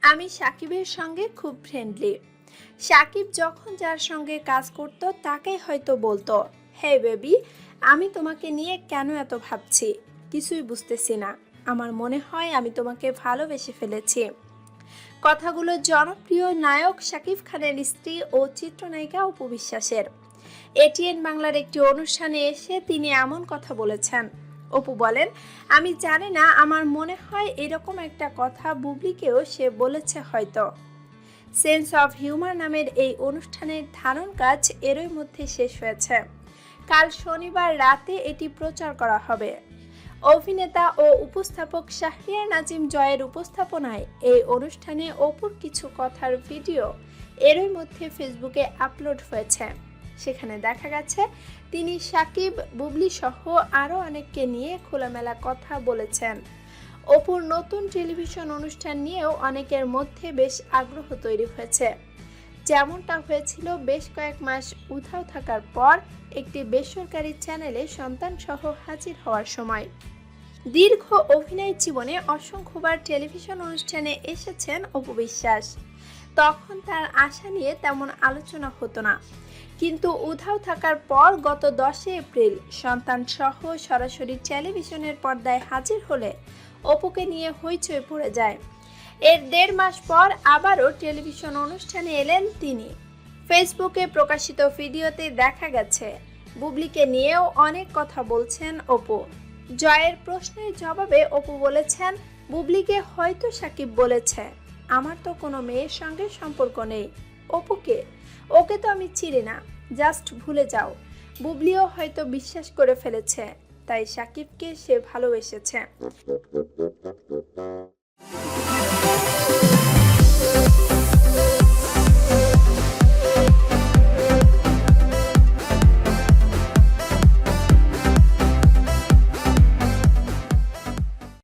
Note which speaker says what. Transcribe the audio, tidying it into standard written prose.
Speaker 1: আমি সাকিবের সঙ্গে খুব ফ্রেন্ডলি। সাকিব যখন যার সঙ্গে কাজ করত তাকেই হয়তো বলতো, হে বেবি, আমি তোমাকে নিয়ে কেন এত ভাবছি, কিছুই বুঝতেছি না। আমার মনে হয় আমি তোমাকে ভালোবেসে ফেলেছি। কথাগুলো জনপ্রিয় নায়ক শাকিব খানের স্ত্রী ও চিত্রনায়িকা অপু বিশ্বাসের। এটিএন বাংলার একটি অনুষ্ঠানে এসে তিনি এমন কথা বলেছেন। অপু বলেন, আমি জানি না, আমার মনে হয় এরকম একটা কথা বুবলিকেও সে বলেছে হয়তো। সেন্স অফ হিউমার নামের এই অনুষ্ঠানের ধারণ কাজ এরই মধ্যে শেষ হয়েছে। কাল শনিবার রাতে এটি প্রচার করা হবে। অভিনেতা ও উপস্থাপক শাহরিয়ার নাজিম জয়ের উপস্থাপনায় এই অনুষ্ঠানে অপুর কিছু কথার ভিডিও এরই মধ্যে ফেসবুকে আপলোড হয়েছে। সেখানে দেখা গেছে তিনি সাকিব, বুবলি সহ আরও অনেককে নিয়ে খোলামেলা কথা বলেছেন। অপুর নতুন টেলিভিশন অনুষ্ঠান নিয়েও অনেকের মধ্যে বেশ আগ্রহ তৈরি হয়েছে, যেমনটা হয়েছিল বেশ কয়েক মাস উধাও থাকার পর একটি বেসরকারি চ্যানেলে সন্তান সহ হাজির হওয়ার সময়। দীর্ঘ অভিনয় জীবনে অসংখ্যবার টেলিভিশন অনুষ্ঠানে এসেছেন অপু বিশ্বাস। তখন তার আশা নিয়ে তেমন আলোচনা হতো না, কিন্তু উধাও থাকার পর গত 10 এপ্রিল সন্তান সহ সরাসরি টেলিভিশনের পর্দায় হাজির হলে অপুকে নিয়ে হইচই পড়ে যায়। এর 1.5 মাস পর আবারও টেলিভিশন অনুষ্ঠানে এলেন তিনি। ফেসবুকে প্রকাশিত ভিডিওতে দেখা গেছে বুবলিকে নিয়েও অনেক কথা বলছেন অপু। জয়ের প্রশ্নের জবাবে অপু বলেছেন, বুবলিকে হয়তো সাকিব বলেছে, আমার তো কোনো মেয়ের সঙ্গে সম্পর্ক নেই। অপুকে, ওকে তো আমি চিনি না, জাস্ট ভুলে যাও। বুবলিও হয়তো বিশ্বাস করে ফেলেছে, তাই সাকিবকে সে ভালোবেসেছে।